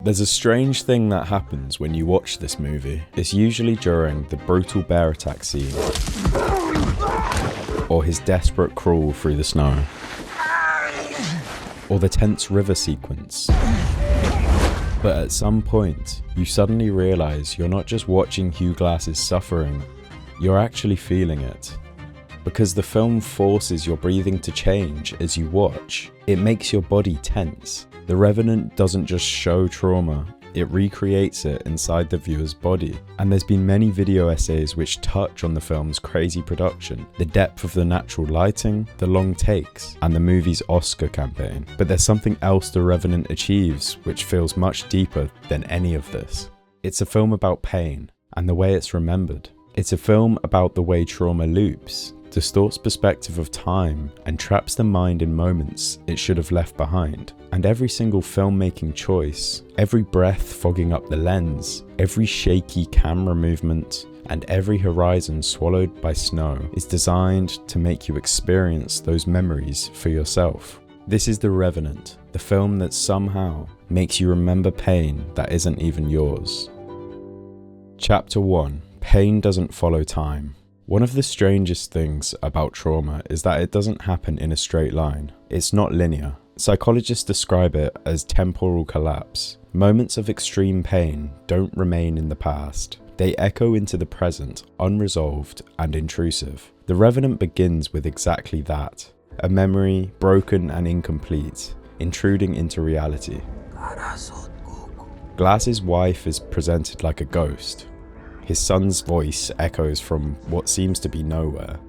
There's a strange thing that happens when you watch this movie. It's usually during the brutal bear attack scene, or his desperate crawl through the snow, or the tense river sequence. But at some point, you suddenly realise you're not just watching Hugh Glass's suffering, you're actually feeling it. Because the film forces your breathing to change as you watch. It makes your body tense. The Revenant doesn't just show trauma, it recreates it inside the viewer's body. And there's been many video essays which touch on the film's crazy production, the depth of the natural lighting, the long takes, and the movie's Oscar campaign. But there's something else The Revenant achieves which feels much deeper than any of this. It's a film about pain, and the way it's remembered. It's a film about the way trauma loops, distorts perspective of time, and traps the mind in moments it should have left behind. And every single filmmaking choice, every breath fogging up the lens, every shaky camera movement, and every horizon swallowed by snow is designed to make you experience those memories for yourself. This is The Revenant, the film that somehow makes you remember pain that isn't even yours. Chapter 1. Pain doesn't follow time. One of the strangest things about trauma is that it doesn't happen in a straight line. It's not linear. Psychologists describe it as temporal collapse. Moments of extreme pain don't remain in the past. They echo into the present, unresolved and intrusive. The Revenant begins with exactly that. A memory, broken and incomplete, intruding into reality. Glass's wife is presented like a ghost. His son's voice echoes from what seems to be nowhere.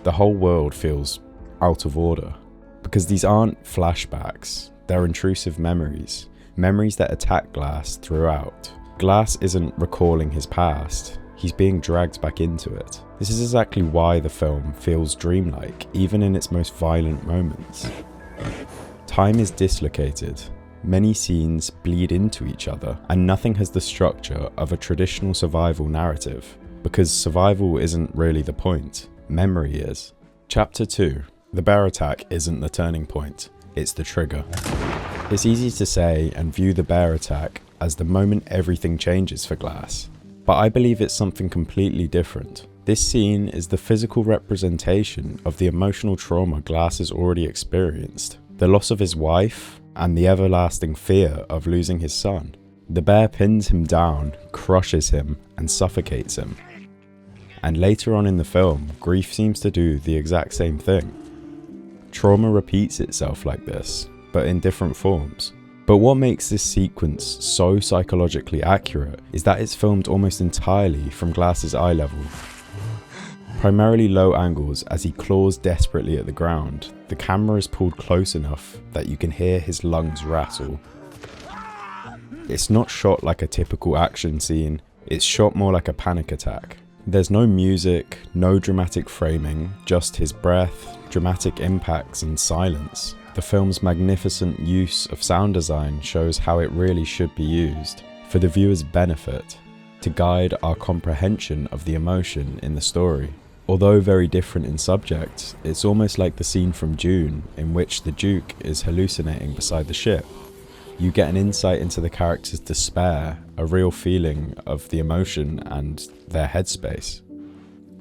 The whole world feels out of order. Because these aren't flashbacks, they're intrusive memories. Memories that attack Glass throughout. Glass isn't recalling his past, he's being dragged back into it. This is exactly why the film feels dreamlike, even in its most violent moments. Time is dislocated. Many scenes bleed into each other, and nothing has the structure of a traditional survival narrative, because survival isn't really the point, memory is. Chapter 2. The bear attack isn't the turning point, it's the trigger. It's easy to say and view the bear attack as the moment everything changes for Glass, but I believe it's something completely different. This scene is the physical representation of the emotional trauma Glass has already experienced, the loss of his wife, and the everlasting fear of losing his son. The bear pins him down, crushes him, and suffocates him. And later on in the film, grief seems to do the exact same thing. Trauma repeats itself like this, but in different forms. But what makes this sequence so psychologically accurate is that it's filmed almost entirely from Glass's eye level. Primarily low angles as he claws desperately at the ground, the camera is pulled close enough that you can hear his lungs rattle. It's not shot like a typical action scene, it's shot more like a panic attack. There's no music, no dramatic framing, just his breath, dramatic impacts and silence. The film's magnificent use of sound design shows how it really should be used, for the viewer's benefit, to guide our comprehension of the emotion in the story. Although very different in subject, it's almost like the scene from Dune in which the Duke is hallucinating beside the ship. You get an insight into the character's despair, a real feeling of the emotion and their headspace.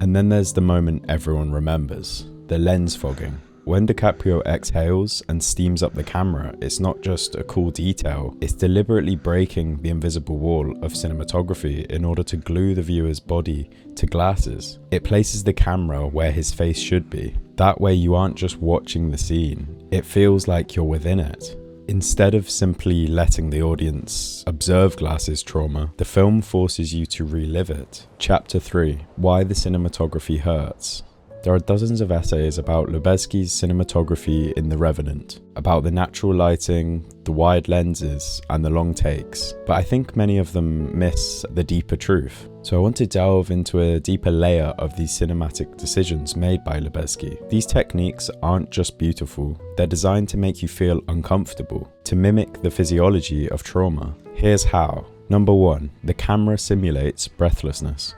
And then there's the moment everyone remembers, the lens fogging. When DiCaprio exhales and steams up the camera, it's not just a cool detail, it's deliberately breaking the invisible wall of cinematography in order to glue the viewer's body to glasses. It places the camera where his face should be. That way you aren't just watching the scene, it feels like you're within it. Instead of simply letting the audience observe Glass's trauma, the film forces you to relive it. Chapter 3. Why the cinematography hurts. There are dozens of essays about Lubezki's cinematography in The Revenant, about the natural lighting, the wide lenses, and the long takes, but I think many of them miss the deeper truth. So I want to delve into a deeper layer of these cinematic decisions made by Lubezki. These techniques aren't just beautiful, they're designed to make you feel uncomfortable, to mimic the physiology of trauma. Here's how. Number 1. The camera simulates breathlessness.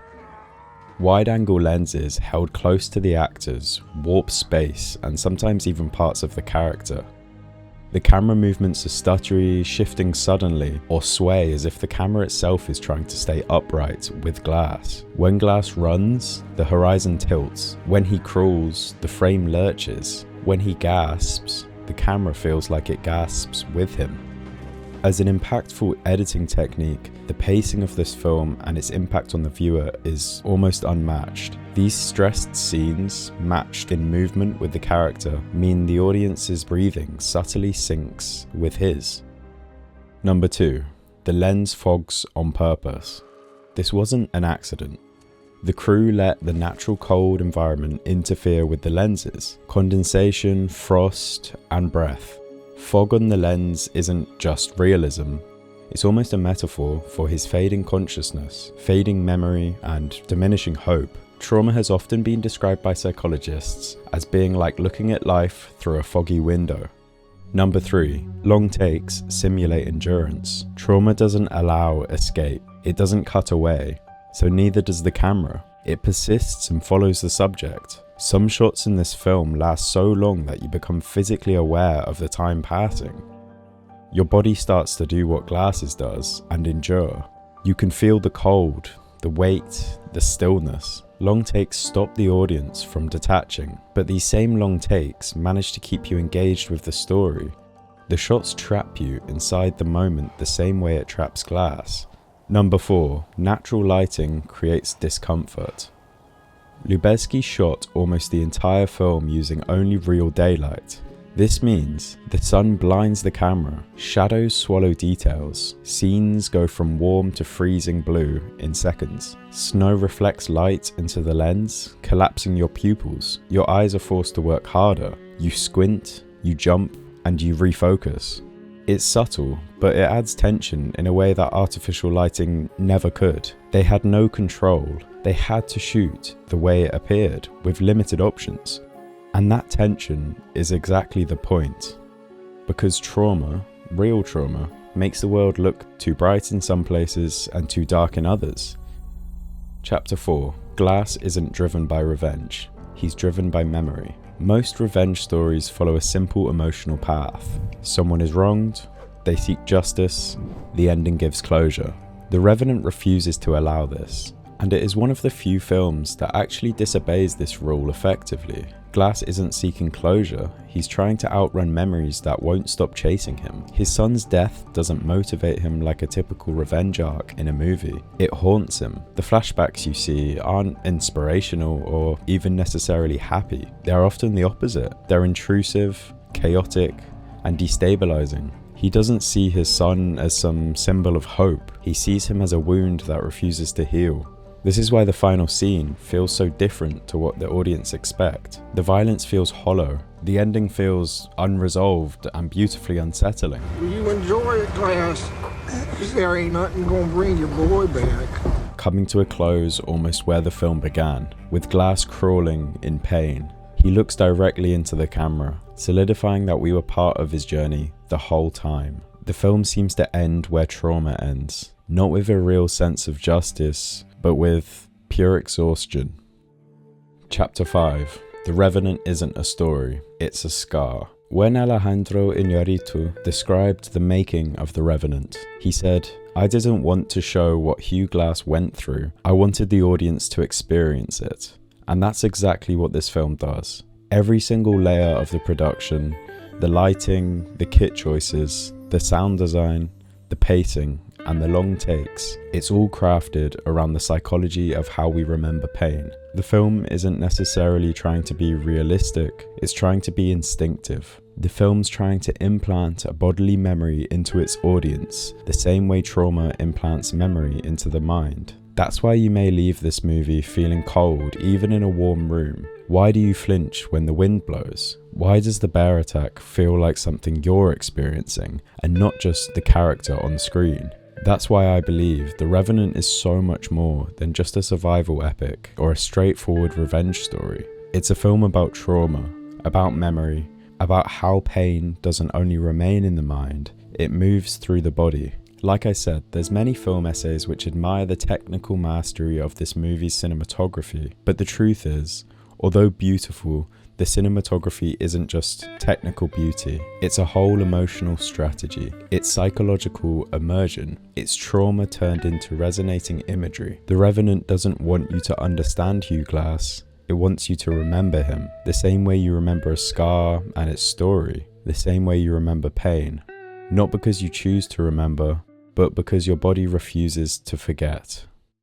Wide-angle lenses held close to the actors warp space and sometimes even parts of the character. The camera movements are stuttery, shifting suddenly, or sway as if the camera itself is trying to stay upright with Glass. When Glass runs, the horizon tilts. When he crawls, the frame lurches. When he gasps, the camera feels like it gasps with him. As an impactful editing technique, the pacing of this film and its impact on the viewer is almost unmatched. These stressed scenes, matched in movement with the character, mean the audience's breathing subtly syncs with his. Number 2. The lens fogs on purpose. This wasn't an accident. The crew let the natural cold environment interfere with the lenses, condensation, frost, and breath. Fog on the lens isn't just realism, it's almost a metaphor for his fading consciousness, fading memory, and diminishing hope. Trauma has often been described by psychologists as being like looking at life through a foggy window. Number 3. Long takes simulate endurance. Trauma doesn't allow escape, it doesn't cut away, so neither does the camera. It persists and follows the subject. Some shots in this film last so long that you become physically aware of the time passing. Your body starts to do what Glasses does and endure. You can feel the cold, the weight, the stillness. Long takes stop the audience from detaching, but these same long takes manage to keep you engaged with the story. The shots trap you inside the moment the same way it traps Glass. Number 4. Natural lighting creates discomfort. Lubezki shot almost the entire film using only real daylight. This means the sun blinds the camera, shadows swallow details, scenes go from warm to freezing blue in seconds. Snow reflects light into the lens, collapsing your pupils. Your eyes are forced to work harder. You squint, you jump, and you refocus. It's subtle, but it adds tension in a way that artificial lighting never could. They had no control. They had to shoot the way it appeared, with limited options. And that tension is exactly the point. Because trauma, real trauma, makes the world look too bright in some places and too dark in others. Chapter 4. Glass isn't driven by revenge. He's driven by memory. Most revenge stories follow a simple emotional path. Someone is wronged, they seek justice, the ending gives closure. The Revenant refuses to allow this, and it is one of the few films that actually disobeys this rule effectively. Glass isn't seeking closure, he's trying to outrun memories that won't stop chasing him. His son's death doesn't motivate him like a typical revenge arc in a movie. It haunts him. The flashbacks you see aren't inspirational or even necessarily happy. They're often the opposite. They're intrusive, chaotic, and destabilizing. He doesn't see his son as some symbol of hope. He sees him as a wound that refuses to heal. This is why the final scene feels so different to what the audience expect. The violence feels hollow. The ending feels unresolved and beautifully unsettling. Will you enjoy it, Glass? 'Cause there ain't nothing gonna bring your boy back. Coming to a close almost where the film began, with Glass crawling in pain. He looks directly into the camera, solidifying that we were part of his journey the whole time. The film seems to end where trauma ends, not with a real sense of justice, but with pure exhaustion. Chapter 5. The Revenant isn't a story, it's a scar. When Alejandro Iñárritu described the making of The Revenant, he said, "I didn't want to show what Hugh Glass went through, I wanted the audience to experience it." And that's exactly what this film does. Every single layer of the production, the lighting, the kit choices, the sound design, the pacing, and the long takes, it's all crafted around the psychology of how we remember pain. The film isn't necessarily trying to be realistic, it's trying to be instinctive. The film's trying to implant a bodily memory into its audience, the same way trauma implants memory into the mind. That's why you may leave this movie feeling cold even in a warm room. Why do you flinch when the wind blows? Why does the bear attack feel like something you're experiencing and not just the character on screen? That's why I believe The Revenant is so much more than just a survival epic or a straightforward revenge story. It's a film about trauma, about memory, about how pain doesn't only remain in the mind, it moves through the body. Like I said, there's many film essays which admire the technical mastery of this movie's cinematography, but the truth is, although beautiful, The cinematography isn't just technical beauty, it's a whole emotional strategy. It's psychological immersion. It's trauma turned into resonating imagery. The Revenant doesn't want you to understand Hugh Glass, it wants you to remember him, the same way you remember a scar and its story, the same way you remember pain. Not because you choose to remember, but because your body refuses to forget.